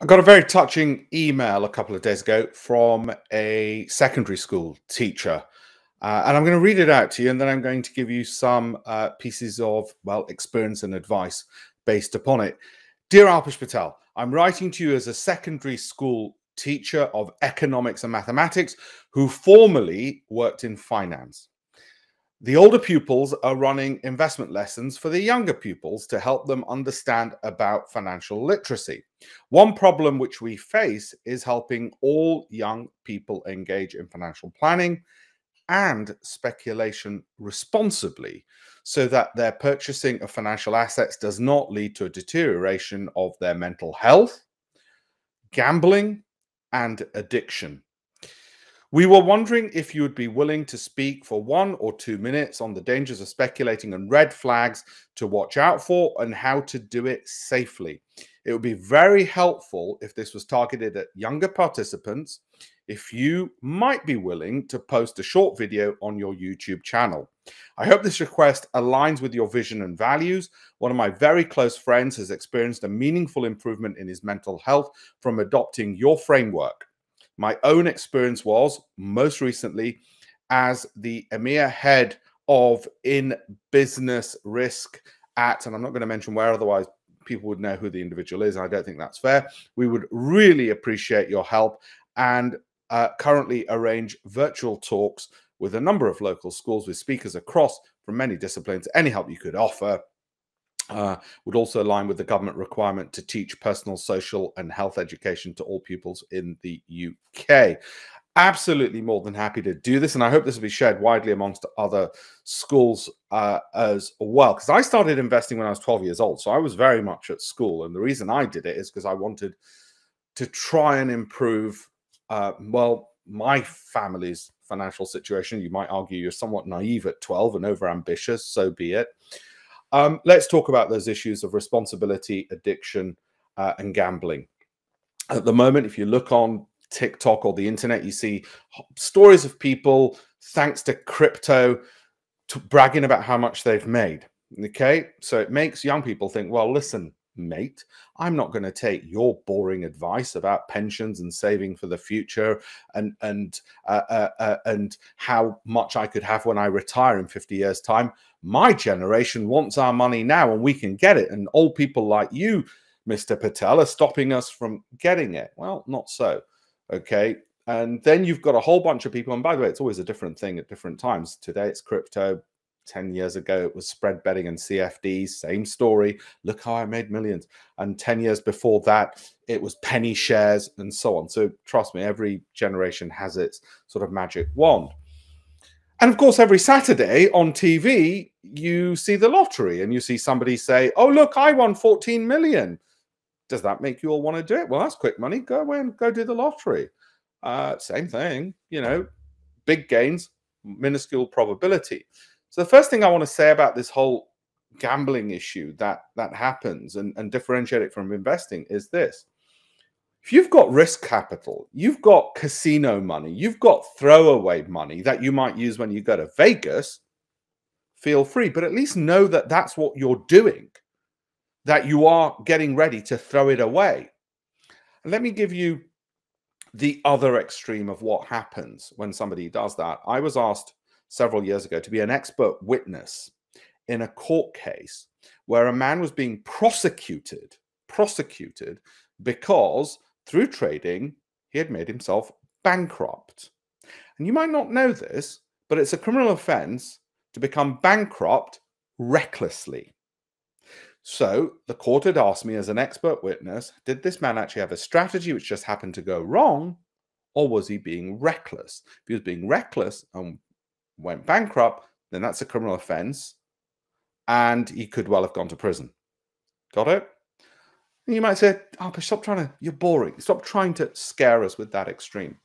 I got a very touching email a couple of days ago from a secondary school teacher. And I'm going to read it out to you, and then I'm going to give you some pieces of, well, experience and advice based upon it. Dear Alpesh Patel, I'm writing to you as a secondary school teacher of economics and mathematics who formerly worked in finance. The older pupils are running investment lessons for the younger pupils to help them understand about financial literacy. One problem which we face is helping all young people engage in financial planning and speculation responsibly so that their purchasing of financial assets does not lead to a deterioration of their mental health, gambling, and addiction. We were wondering if you would be willing to speak for 1 or 2 minutes on the dangers of speculating and red flags to watch out for and how to do it safely. It would be very helpful if this was targeted at younger participants, if you might be willing to post a short video on your YouTube channel. I hope this request aligns with your vision and values. One of my very close friends has experienced a meaningful improvement in his mental health from adopting your framework. My own experience was, most recently, as the EMEA head of in business risk at, and I'm not going to mention where, otherwise people would know who the individual is. I don't think that's fair. We would really appreciate your help and currently arrange virtual talks with a number of local schools with speakers across from many disciplines. Any help you could offer would also align with the government requirement to teach personal, social, and health education to all pupils in the UK. Absolutely more than happy to do this, and I hope this will be shared widely amongst other schools as well. Because I started investing when I was 12 years old, so I was very much at school, and the reason I did it is because I wanted to try and improve, well, my family's financial situation. You might argue you're somewhat naive at 12 and overambitious, so be it. Let's talk about those issues of responsibility, addiction, and gambling. At the moment, if you look on TikTok or the internet, you see stories of people, thanks to crypto, bragging about how much they've made. Okay, so it makes young people think, well, listen, mate, I'm not going to take your boring advice about pensions and saving for the future and how much I could have when I retire in 50 years' time. My generation wants our money now, and we can get it. And old people like you, Mr. Patel, are stopping us from getting it. Well, not so. Okay. And then you've got a whole bunch of people. And by the way, it's always a different thing at different times. Today it's crypto. 10 years ago, it was spread betting and CFDs. Same story. Look how I made millions. And 10 years before that, it was penny shares and so on. So trust me, every generation has its sort of magic wand. And of course, every Saturday on TV, you see the lottery and you see somebody say, oh, look, I won 14 million. Does that make you all want to do it? Well, that's quick money. Go away and go do the lottery. Same thing, you know, big gains, minuscule probability. So the first thing I want to say about this whole gambling issue that happens and differentiate it from investing is this. If you've got risk capital, you've got casino money, you've got throwaway money that you might use when you go to Vegas, feel free, but at least know that that's what you're doing, that you are getting ready to throw it away. And let me give you the other extreme of what happens when somebody does that. I was asked several years ago to be an expert witness in a court case where a man was being prosecuted because through trading, he had made himself bankrupt. And you might not know this, but it's a criminal offense to become bankrupt recklessly. So the court had asked me as an expert witness, did this man actually have a strategy which just happened to go wrong, or was he being reckless? If he was being reckless and went bankrupt, then that's a criminal offense, and he could well have gone to prison. Got it? And you might say, oh, but stop trying to, you're boring. Stop trying to scare us with that extreme.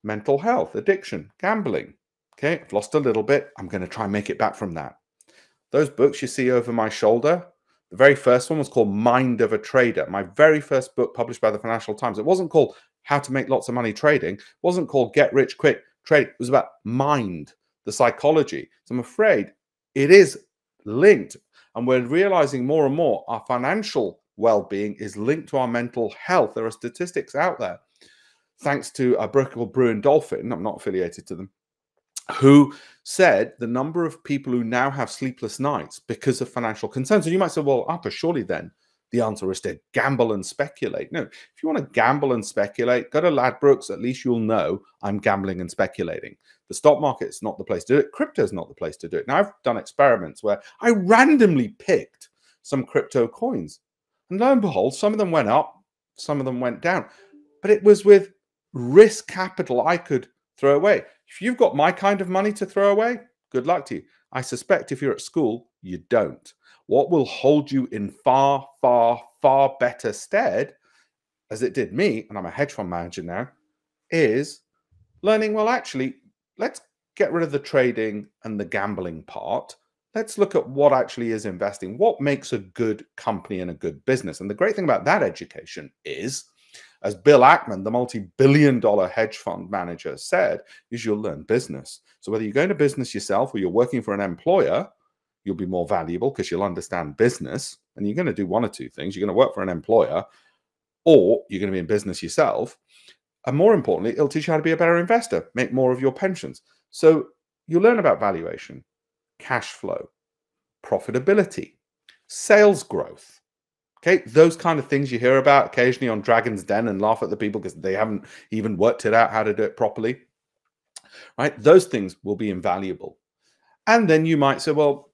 Mental health, addiction, gambling. Okay, I've lost a little bit. I'm going to try and make it back from that. Those books you see over my shoulder, the very first one was called Mind of a Trader. My very first book published by the Financial Times. It wasn't called How to Make Lots of Money Trading. It wasn't called Get Rich Quick Trading. It was about mind, the psychology. So I'm afraid it is linked. And we're realizing more and more our financial well-being is linked to our mental health. There are statistics out there, thanks to a broker called Brewin Dolphin, I'm not affiliated to them, who said the number of people who now have sleepless nights because of financial concerns. And you might say, well, Arpa, surely then the answer is to gamble and speculate. No, if you want to gamble and speculate, go to Ladbrokes. At least you'll know I'm gambling and speculating. The stock market's not the place to do it. Crypto's not the place to do it. Now, I've done experiments where I randomly picked some crypto coins. And lo and behold, some of them went up, some of them went down. But it was with risk capital I could throw away. If you've got my kind of money to throw away, good luck to you. I suspect if you're at school, you don't. What will hold you in far, far, far better stead, as it did me, and I'm a hedge fund manager now, is learning, well, actually, let's get rid of the trading and the gambling part. Let's look at what actually is investing, what makes a good company and a good business. And the great thing about that education is, as Bill Ackman, the multi-billion-dollar hedge fund manager, said, is you'll learn business. So whether you're going to business yourself or you're working for an employer, you'll be more valuable because you'll understand business. And you're going to do one or two things. You're going to work for an employer or you're going to be in business yourself. And more importantly, it'll teach you how to be a better investor, make more of your pensions. So you'll learn about valuation, cash flow, profitability, sales growth. Okay, those kind of things you hear about occasionally on Dragon's Den and laugh at the people because they haven't even worked it out how to do it properly. Right? Those things will be invaluable. And then you might say, well,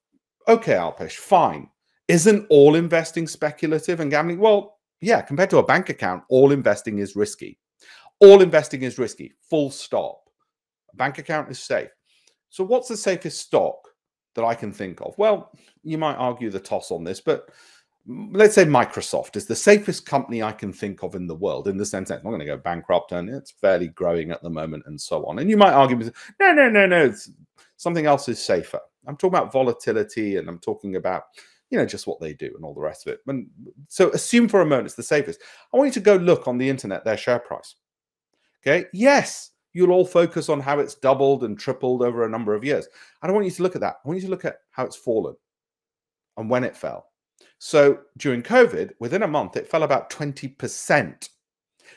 okay, Alpesh, fine. Isn't all investing speculative and gambling? Well, yeah, compared to a bank account, all investing is risky. All investing is risky, full stop. A bank account is safe. So what's the safest stock that I can think of? Well, you might argue the toss on this, but let's say Microsoft is the safest company I can think of in the world, in the sense that it's not going to go bankrupt and it's fairly growing at the moment and so on. And you might argue, no, something else is safer. I'm talking about volatility and I'm talking about, just what they do and all the rest of it. And so assume for a moment it's the safest. I want you to go look on the internet, their share price. Okay. Yes, you'll all focus on how it's doubled and tripled over a number of years. I don't want you to look at that. I want you to look at how it's fallen and when it fell. So during COVID, within a month, it fell about 20%.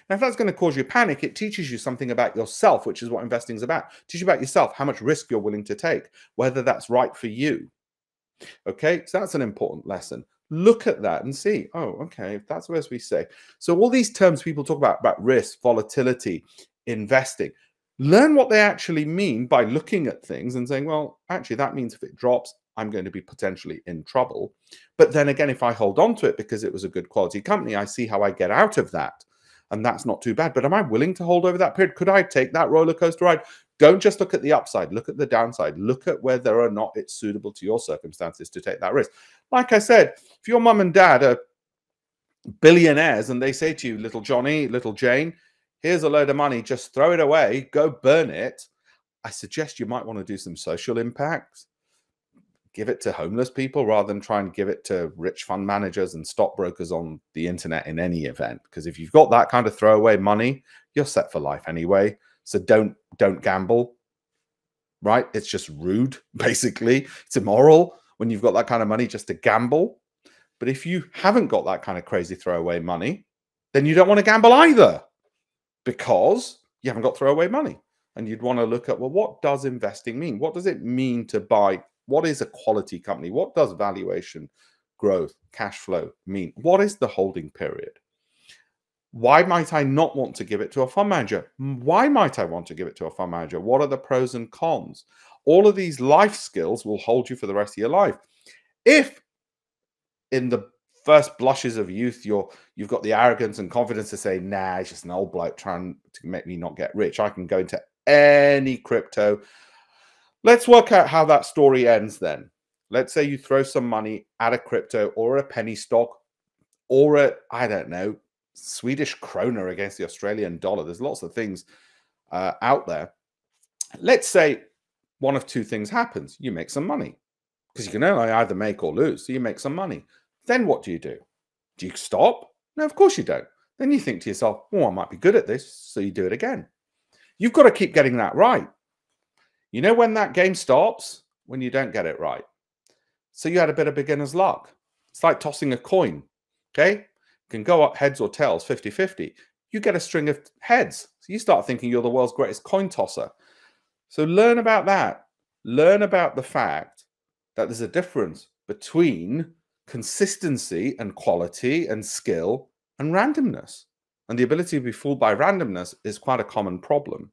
Now, if that's going to cause you panic, it teaches you something about yourself, which is what investing is about. It teaches you about yourself, how much risk you're willing to take, whether that's right for you. Okay, so that's an important lesson. Look at that and see, oh, okay, that's where we say. So all these terms people talk about risk, volatility, investing, learn what they actually mean by looking at things and saying, well, actually, that means if it drops, I'm going to be potentially in trouble. But then again, if I hold on to it because it was a good quality company, I see how I get out of that. And that's not too bad. But am I willing to hold over that period? Could I take that roller coaster ride? Don't just look at the upside. Look at the downside. Look at whether or not it's suitable to your circumstances to take that risk. Like I said, if your mum and dad are billionaires and they say to you, little Johnny, little Jane, here's a load of money, just throw it away, go burn it. I suggest you might want to do some social impact. Give it to homeless people rather than try and give it to rich fund managers and stockbrokers on the internet in any event. Because if you've got that kind of throwaway money, you're set for life anyway. So don't gamble, right? It's just rude, basically. It's immoral when you've got that kind of money just to gamble. But if you haven't got that kind of crazy throwaway money, then you don't want to gamble either because you haven't got throwaway money. And you'd want to look at, well, what does investing mean? What does it mean to buy? What is a quality company? What does valuation, growth, cash flow mean? What is the holding period? Why might I not want to give it to a fund manager? Why might I want to give it to a fund manager? What are the pros and cons? All of these life skills will hold you for the rest of your life. If in the first blushes of youth, you've got the arrogance and confidence to say, nah, it's just an old bloke trying to make me not get rich. I can go into any crypto. Let's work out how that story ends then. Let's say you throw some money at a crypto or a penny stock or a, I don't know, Swedish krona against the Australian dollar. There's lots of things out there. Let's say one of two things happens. You make some money because you can only either make or lose. So you make some money. Then what do? Do you stop? No, of course you don't. Then you think to yourself, oh, I might be good at this. So you do it again. You've got to keep getting that right. You know when that game stops? When you don't get it right. So you had a bit of beginner's luck. It's like tossing a coin, okay? can go up heads or tails 50-50. You get a string of heads. So you start thinking you're the world's greatest coin tosser. So learn about that. Learn about the fact that there's a difference between consistency and quality and skill and randomness. And the ability to be fooled by randomness is quite a common problem.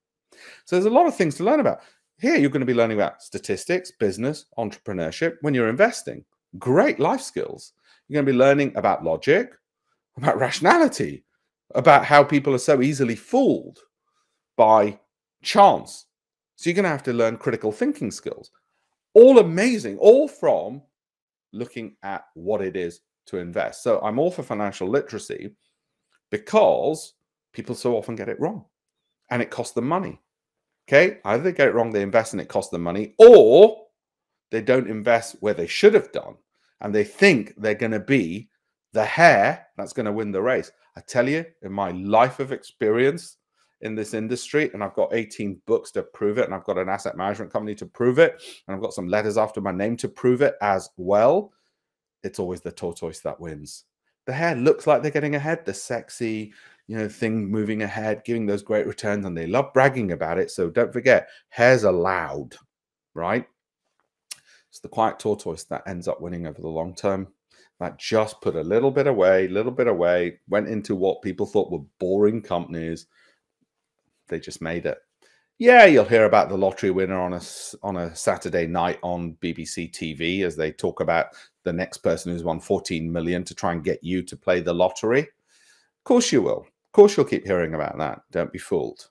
So there's a lot of things to learn about. Here, you're going to be learning about statistics, business, entrepreneurship when you're investing. Great life skills. You're going to be learning about logic, about rationality, about how people are so easily fooled by chance. So you're going to have to learn critical thinking skills. All amazing, all from looking at what it is to invest. So I'm all for financial literacy because people so often get it wrong and it costs them money. Okay, either they get it wrong, they invest and it costs them money, or they don't invest where they should have done and they think they're going to be the hare that's going to win the race. I tell you, in my life of experience in this industry, and I've got 18 books to prove it, and I've got an asset management company to prove it, and I've got some letters after my name to prove it as well, it's always the tortoise that wins. The hare looks like they're getting ahead, the sexy, thing moving ahead, giving those great returns, and they love bragging about it. So don't forget, hares are loud, right? It's the quiet tortoise that ends up winning over the long term. That just put a little bit away, went into what people thought were boring companies. They just made it. Yeah, you'll hear about the lottery winner on a Saturday night on BBC TV as they talk about the next person who's won 14 million to try and get you to play the lottery. Of course you will. Of course you'll keep hearing about that. Don't be fooled.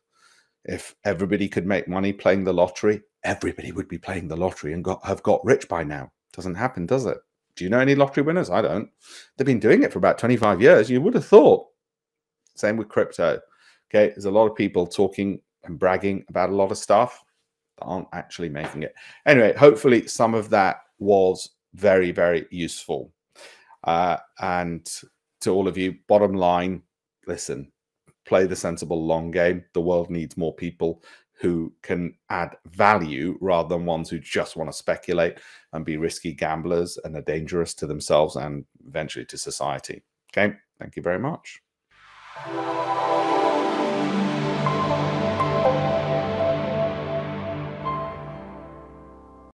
If everybody could make money playing the lottery, everybody would be playing the lottery and have got rich by now. Doesn't happen, does it? Do you know any lottery winners? I don't. They've been doing it for about 25 years. You would have thought. Same with crypto. Okay, there's a lot of people talking and bragging about a lot of stuff that aren't actually making it. Anyway, hopefully some of that was very, very useful. And to all of you, bottom line, listen, play the sensible long game. The world needs more people who can add value rather than ones who just want to speculate and be risky gamblers and are dangerous to themselves and eventually to society. Okay, thank you very much.